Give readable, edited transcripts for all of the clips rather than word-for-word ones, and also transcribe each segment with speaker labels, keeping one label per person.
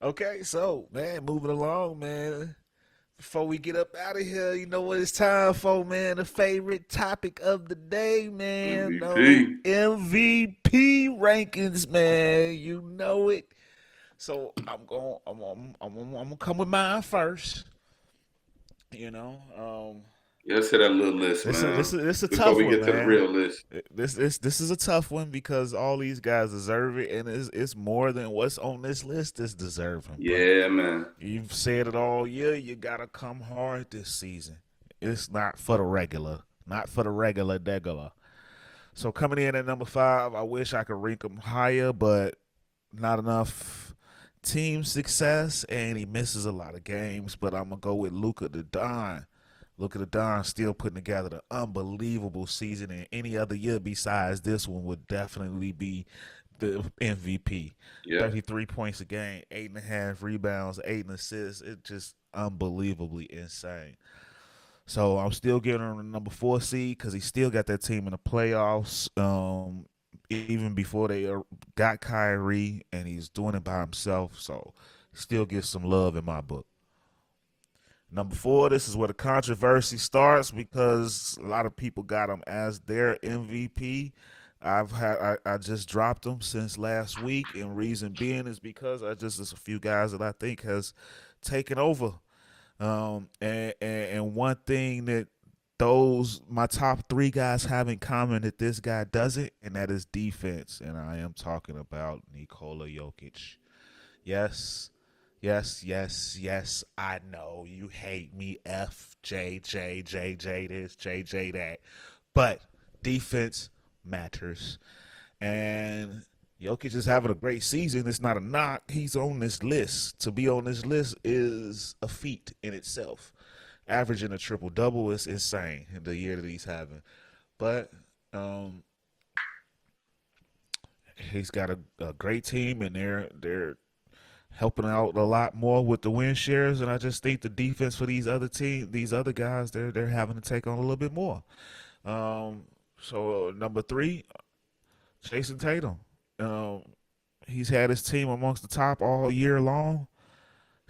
Speaker 1: Okay, so man, moving along, man. Before we get up out of here, you know what it's time for, man. The favorite topic of the day, man. No
Speaker 2: MVP.
Speaker 1: MVP rankings, man. You know it. So I'm gonna come with mine first. You know,
Speaker 2: Yeah, let's hit that little list,
Speaker 1: this is
Speaker 2: man.
Speaker 1: this is this is a
Speaker 2: Before
Speaker 1: tough
Speaker 2: we
Speaker 1: one,
Speaker 2: get to the
Speaker 1: man.
Speaker 2: real list.
Speaker 1: This is a tough one because all these guys deserve it, and it's more than what's on this list is deserving. But
Speaker 2: Yeah, man.
Speaker 1: you've said it all year. You gotta come hard this season. It's not for the regular, not for the regular. So coming in at number 5, I wish I could rank him higher, but not enough team success, and he misses a lot of games. But I'm gonna go with Luka the Don. Luka the Don still putting together an unbelievable season, and any other year besides this one would definitely be the MVP.
Speaker 2: Yep.
Speaker 1: 33 points a game, 8.5 rebounds, 8 assists. It's just unbelievably insane. So I'm still giving him the number 4 seed because he still got that team in the playoffs. Even before they got Kyrie, and he's doing it by himself. So still gets some love in my book. Number 4, this is where the controversy starts because a lot of people got him as their MVP. I just dropped him since last week, and reason being is because I just there's a few guys that I think has taken over. And one thing that those my top 3 guys have in common that this guy doesn't, and that is defense. And I am talking about Nikola Jokic. Yes, yes. I know you hate me, J this, J that, but defense matters. And Jokic is having a great season. It's not a knock. He's on this list. To be on this list is a feat in itself. Averaging a triple double is insane in the year that he's having. But um, he's got a great team, and they're helping out a lot more with the win shares. And I just think the defense for these other guys, they're having to take on a little bit more. Um, so number 3, Jason Tatum. Um, he's had his team amongst the top all year long.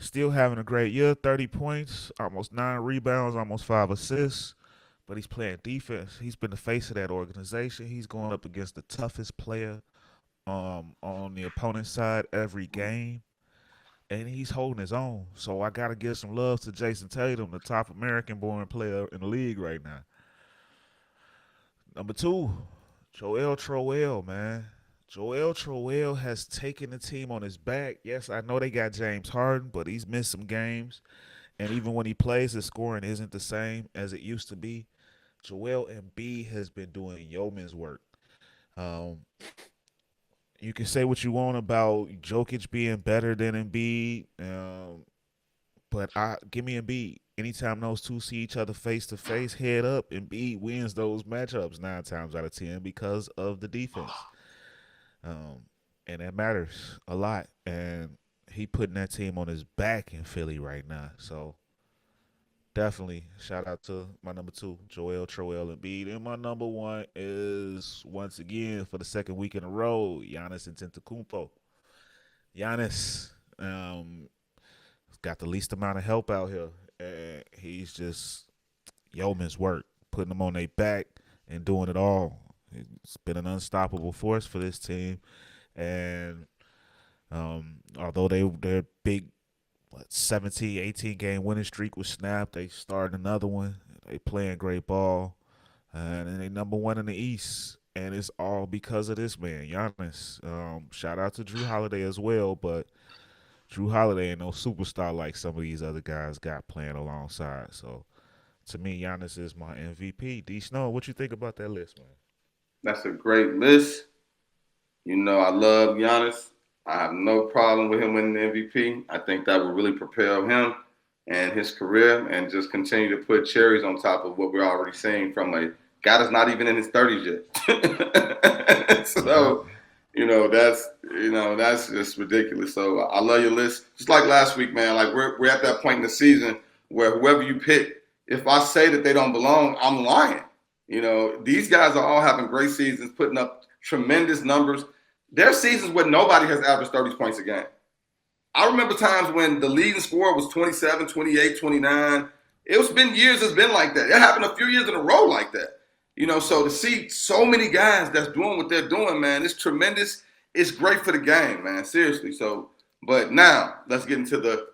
Speaker 1: Still having a great year, 30 points, almost 9 rebounds, almost 5 assists. But he's playing defense. He's been the face of that organization. He's going up against the toughest player on the opponent's side every game, and he's holding his own. So I got to give some love to Jason Tatum, the top American-born player in the league right now. Number 2, Joel Troel, man. Joel Troel has taken the team on his back. Yes, I know they got James Harden, but he's missed some games. And even when he plays, his scoring isn't the same as it used to be. Joel Embiid has been doing yeoman's work. Um, you can say what you want about Jokic being better than Embiid, but I give me Embiid. Anytime those two see each other face to face, head up, Embiid wins those matchups 9 times out of 10 because of the defense. Um, and that matters a lot. And he putting that team on his back in Philly right now. So definitely shout out to my number 2, Joel Troel Embiid. And my number 1 is once again for the second week in a row, Giannis Antetokounmpo. Giannis got the least amount of help out here, and he's just yeoman's work, putting them on their back and doing it all. It's been an unstoppable force for this team, and although their big 17, 18 game winning streak was snapped, they started another one. They playing great ball, and they number 1 in the East. And it's all because of this man, Giannis. Shout out to Drew Holiday as well, but Drew Holiday ain't no superstar like some of these other guys got playing alongside. So to me, Giannis is my MVP. D Snow, what you think about that list, man?
Speaker 2: That's a great list. You know, I love Giannis. I have no problem with him winning the MVP. I think that will really propel him and his career and just continue to put cherries on top of what we're already seeing from a guy that's not even in his 30s yet.
Speaker 1: Yep.
Speaker 2: So, that's just ridiculous. So I love your list. Just like last week, man. Like we're at that point in the season where whoever you pick, if I say that they don't belong, I'm lying. These guys are all having great seasons, putting up tremendous numbers. There's seasons where nobody has averaged 30 points a game. I remember times when the leading score was 27, 28, 29. It's been years it's been like that. It happened a few years in a row like that. So to see so many guys that's doing what they're doing, man, it's tremendous. It's great for the game, man. Seriously. So, but now let's get into the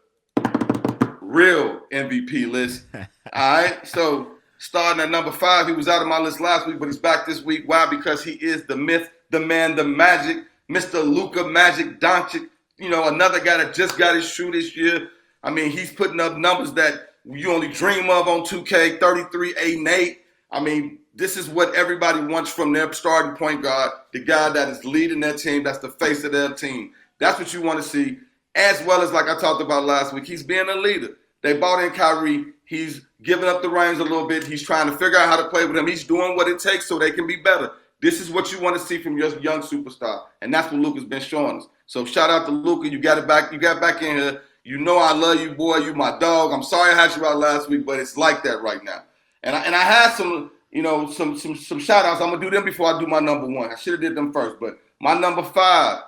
Speaker 2: real MVP list. All right. So starting at number 5, he was out of my list last week, but he's back this week. Why? Because he is the myth, the man, the magic, Mr. Luka Magic Doncic. Another guy that just got his shoe this year. I mean, he's putting up numbers that you only dream of on 2K, 33, 8, and 8. I mean, this is what everybody wants from their starting point guard, the guy that is leading their team, that's the face of their team. That's what you want to see, as well as, like I talked about last week, he's being a leader. They bought in Kyrie. He's giving up the reins a little bit. He's trying to figure out how to play with him. He's doing what it takes so they can be better. This is what you want to see from your young superstar, and that's what Luka's been showing us. So shout out to Luka. You got it back. You got back in here. You know I love you, boy. You my dog. I'm sorry I had you out last week, but it's like that right now. And I had some shout outs. I'm gonna do them before I do my number 1. I should have did them first, but my number 4.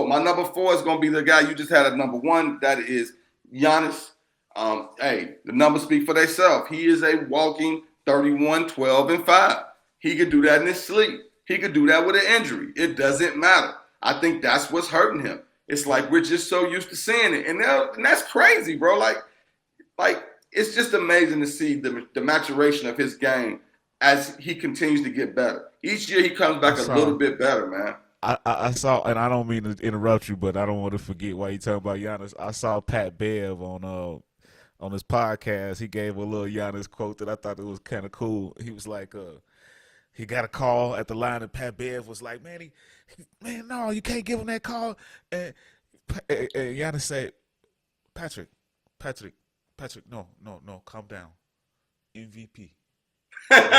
Speaker 2: My number 4 is gonna be the guy you just had at number 1. That is Giannis. The numbers speak for themselves. He is a walking 31, 12, and 5. He could do that in his sleep. He could do that with an injury. It doesn't matter. I think that's what's hurting him. It's like we're just so used to seeing it, and that's crazy, bro. Like it's just amazing to see the maturation of his game as he continues to get better. Each year he comes back a little bit better, man.
Speaker 1: I saw, and I don't mean to interrupt you, but I don't want to forget why you talking about Giannis. I saw Pat Bev on his podcast. He gave a little Giannis quote that I thought it was kind of cool. He was like, he got a call at the line, and Pat Bev was like, man, no, you can't give him that call. And Giannis said, Patrick, no, calm down. MVP. Calm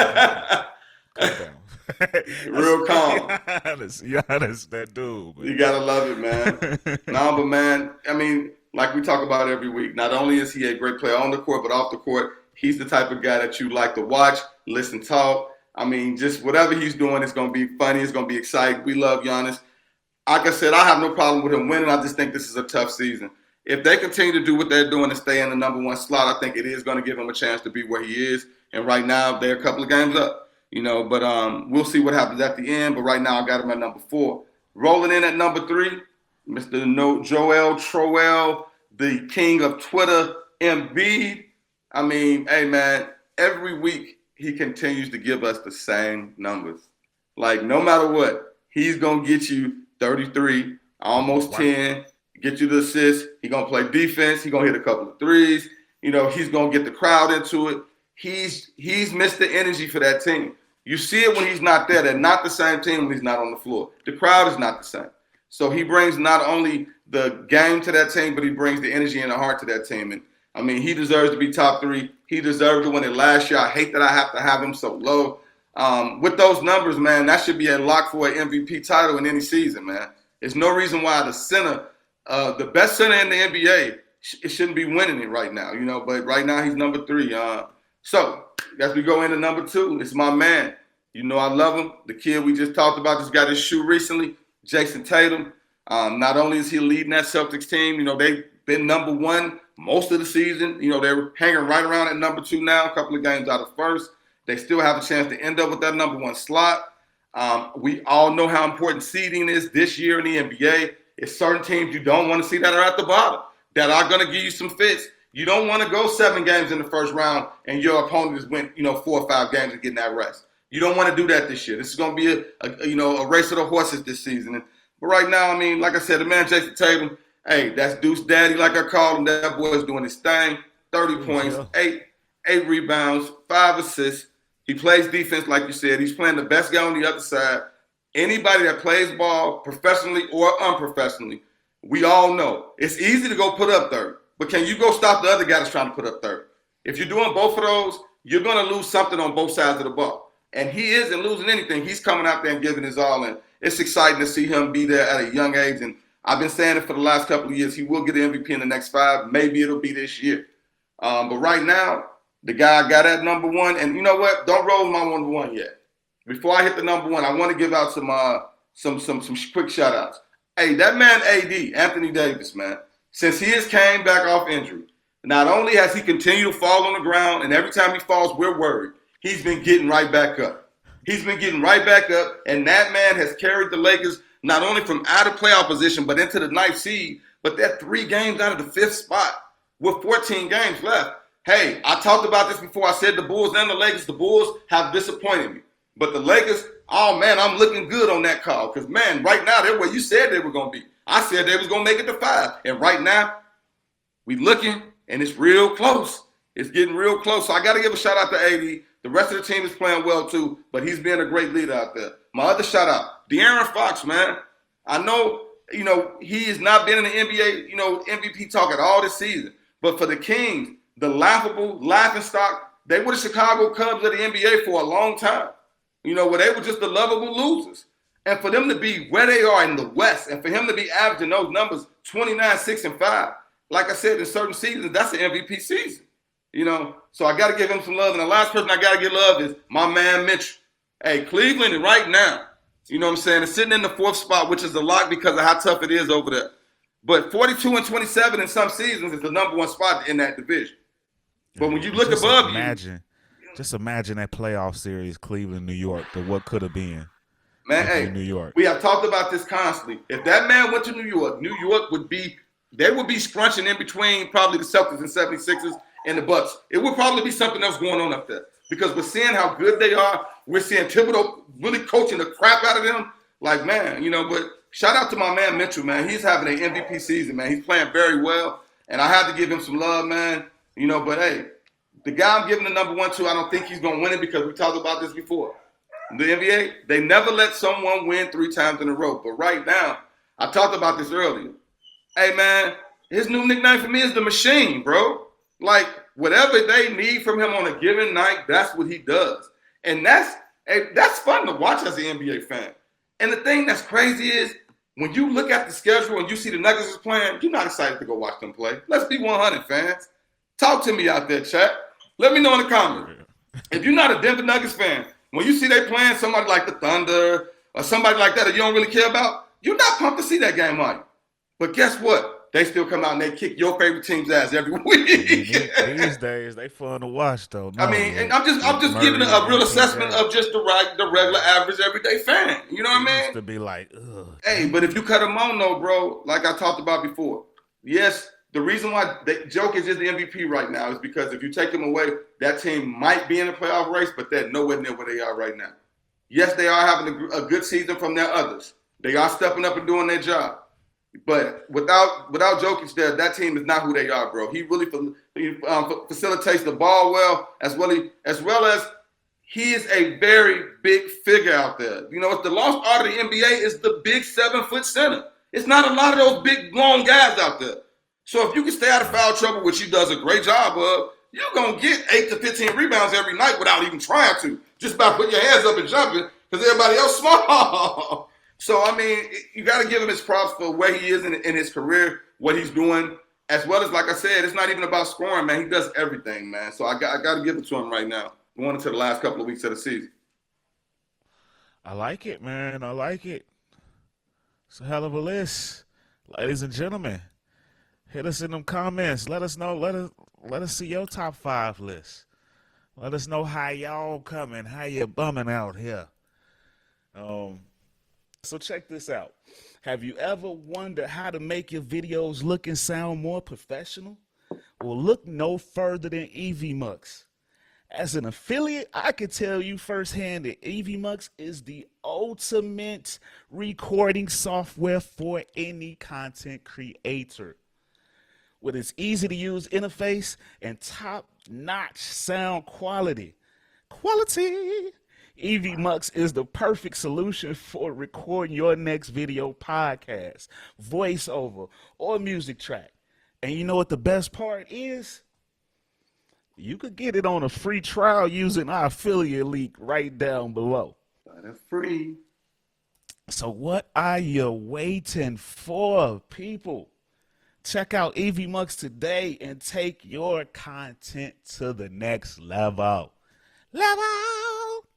Speaker 1: down.
Speaker 2: Real calm.
Speaker 1: Giannis, that dude. Man.
Speaker 2: You gotta love it, man. No, but man, I mean, like we talk about every week, not only is he a great player on the court, but off the court, he's the type of guy that you like to watch, listen, talk. I mean, just whatever he's doing, it's going to be funny. It's going to be exciting. We love Giannis. Like I said, I have no problem with him winning. I just think this is a tough season. If they continue to do what they're doing and stay in the number 1 slot, I think it is going to give him a chance to be where he is. And right now, they're a couple of games up, But we'll see what happens at the end. But right now, I got him at number 4. Rolling in at number 3, Mr. Joel Troel, the king of Twitter, Embiid. I mean, hey, man, every week he continues to give us the same numbers. Like, no matter what, he's going to get you 33, almost 10, get you the assist. He's going to play defense. He's going to hit a couple of threes. He's going to get the crowd into it. He's Mr. Energy for that team. You see it when he's not there. They're not the same team when he's not on the floor. The crowd is not the same. So he brings not only the game to that team, but he brings the energy and the heart to that team. And, I mean, he deserves to be top 3. He deserved to win it last year. I hate that I have to have him so low. With those numbers, man, that should be a lock for an MVP title in any season, man. There's no reason why the center, the best center in the NBA, it shouldn't be winning it right now, But right now he's number 3. So as we go into number 2, it's my man. I love him. The kid we just talked about just got his shoe recently, Jason Tatum. Not only is he leading that Celtics team, they've been number 1 most of the season. They're hanging right around at number 2 now, a couple of games out of first. They still have a chance to end up with that number 1 slot. We all know how important seeding is this year in the NBA. It's certain teams you don't want to see that are at the bottom, that are going to give you some fits. You don't want to go 7 games in the first round and your opponent just went, 4 or 5 games and getting that rest. You don't want to do that this year. This is going to be a race of the horses this season. But right now, I mean, like I said, the man Jason Tatum, hey, that's Deuce Daddy, like I call him. That boy's doing his thing. 30 points, 8 rebounds, 5 assists. He plays defense, like you said. He's playing the best guy on the other side. Anybody that plays ball professionally or unprofessionally, we all know it's easy to go put up 30. But can you go stop the other guy that's trying to put up 30? If you're doing both of those, you're going to lose something on both sides of the ball. And he isn't losing anything. He's coming out there and giving his all. And it's exciting to see him be there at a young age. And I've been saying it for the last couple of years. He will get an MVP in the next 5. Maybe it'll be this year. But right now, the guy got at number 1. And you know what? Don't roll my number 1 yet. Before I hit the number 1, I want to give out some quick shout outs. Hey, that man AD, Anthony Davis, man, since he has came back off injury, not only has he continued to fall on the ground, and every time he falls, we're worried, he's been getting right back up. He's been getting right back up, and that man has carried the Lakers not only from out of playoff position, but into the ninth seed, but they're 3 games out of the fifth spot with 14 games left. Hey, I talked about this before. I said the Bulls and the Lakers, the Bulls have disappointed me. But the Lakers, oh man, I'm looking good on that call. Because man, right now they're where you said they were gonna be. I said they was gonna make it to 5. And right now, we looking and it's real close. It's getting real close. So I gotta give a shout out to AD. The rest of the team is playing well too, but he's being a great leader out there. My other shout out, De'Aaron Fox, man. I know, he has not been in the NBA, MVP talk at all this season. But for the Kings, the laughing stock, they were the Chicago Cubs of the NBA for a long time. Where they were just the lovable losers. And for them to be where they are in the West, and for him to be averaging those numbers, 29, 6, and 5, like I said, in certain seasons, that's an MVP season. So I got to give him some love. And the last person I got to give love is my man Mitchell. Hey, Cleveland right now, you know what I'm saying, is sitting in the 4th spot, which is a lot because of how tough it is over there. But 42 and 27 in some seasons is the number 1 spot in that division. But when you look
Speaker 1: Just
Speaker 2: above
Speaker 1: imagine, just imagine that playoff series, Cleveland, New York, the what could have been
Speaker 2: man,
Speaker 1: if you're
Speaker 2: hey,
Speaker 1: New York.
Speaker 2: we have talked about this constantly. If that man went to New York would be, they would be scrunching in between probably the Celtics and 76ers and the Bucks. It would probably be something else going on up there because we're seeing how good they are. We're seeing Thibodeau really coaching the crap out of them. Like, man, but shout out to my man Mitchell, man. He's having an MVP season, man. He's playing very well, and I have to give him some love, man. But hey, the guy I'm giving the number 1 to, I don't think he's going to win it because we talked about this before. The NBA, they never let someone win 3 times in a row. But right now, I talked about this earlier. Hey, man, his new nickname for me is the Machine, bro. Like, whatever they need from him on a given night, that's what he does. And that's fun to watch as an NBA fan. And the thing that's crazy is, when you look at the schedule and you see the Nuggets is playing, you're not excited to go watch them play. Let's be 100, fans. Talk to me out there, chat. Let me know in the comments. If you're not a Denver Nuggets fan, when you see they playing somebody like the Thunder or somebody like that you don't really care about, you're not pumped to see that game, are you? But guess what? They still come out and they kick your favorite team's ass every week.
Speaker 1: These days, they fun to watch though. No,
Speaker 2: I mean, and I'm just giving a real assessment of just the regular average everyday fan. You know what I mean?
Speaker 1: Used to be like, ugh.
Speaker 2: Hey, but if you cut them on though, bro, like I talked about before, yes, the reason why Jokic is the MVP right now is because if you take him away, that team might be in the playoff race, but they're nowhere near where they are right now. Yes, they are having a good season from their others. They are stepping up and doing their job. But without Jokic there, that team is not who they are, bro. He really facilitates the ball well, as well as he is a very big figure out there. It's the lost art of the NBA is the big 7-foot center. It's not a lot of those big, long guys out there. So if you can stay out of foul trouble, which he does a great job of, you're going to get 8 to 15 rebounds every night without even trying to, just by putting your hands up and jumping because everybody else small. So, I mean, you got to give him his props for where he is in his career, what he's doing, as well as, like I said, it's not even about scoring, man. He does everything, man. So I got to give it to him right now, going into the last couple of weeks of the season.
Speaker 1: I like it, man. I like it. It's a hell of a list. Ladies and gentlemen, hit us in them comments. Let us know. Let us see your top 5 list. Let us know how y'all coming, how you bumming out here. So check this out. Have you ever wondered how to make your videos look and sound more professional? Well, look no further than EVMux. As an affiliate, I can tell you firsthand that EVMux is the ultimate recording software for any content creator. With its easy-to-use interface and top-notch sound quality. EVMux is the perfect solution for recording your next video podcast, voiceover, or music track. And you know what the best part is? You could get it on a free trial using our affiliate link right down below.
Speaker 2: That's free.
Speaker 1: So what are you waiting for, people? Check out EVMux today and take your content to the next level.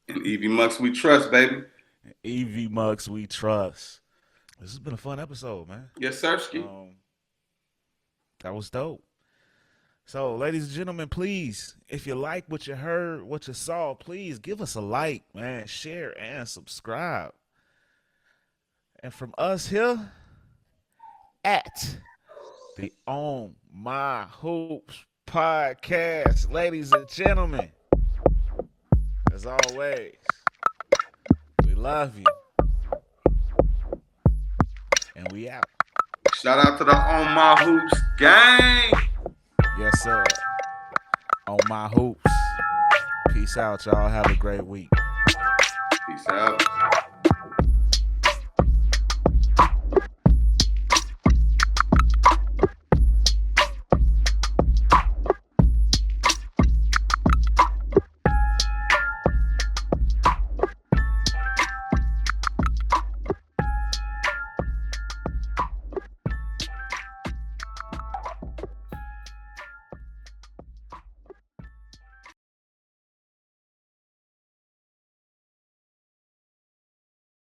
Speaker 2: And EVMux we trust, baby.
Speaker 1: EVMux we trust. This has been a fun episode, man.
Speaker 2: Yes, Sirski.
Speaker 1: Um, that was dope. So, ladies and gentlemen, please, if you like what you heard, what you saw, please give us a like, man, share and subscribe. And from us here at the On My Hoops podcast, ladies and gentlemen, as always, we love you and we out.
Speaker 2: Shout out to the On My Hoops gang.
Speaker 1: Yes, sir. On My Hoops. Peace out, y'all. Have a great week.
Speaker 2: Peace out.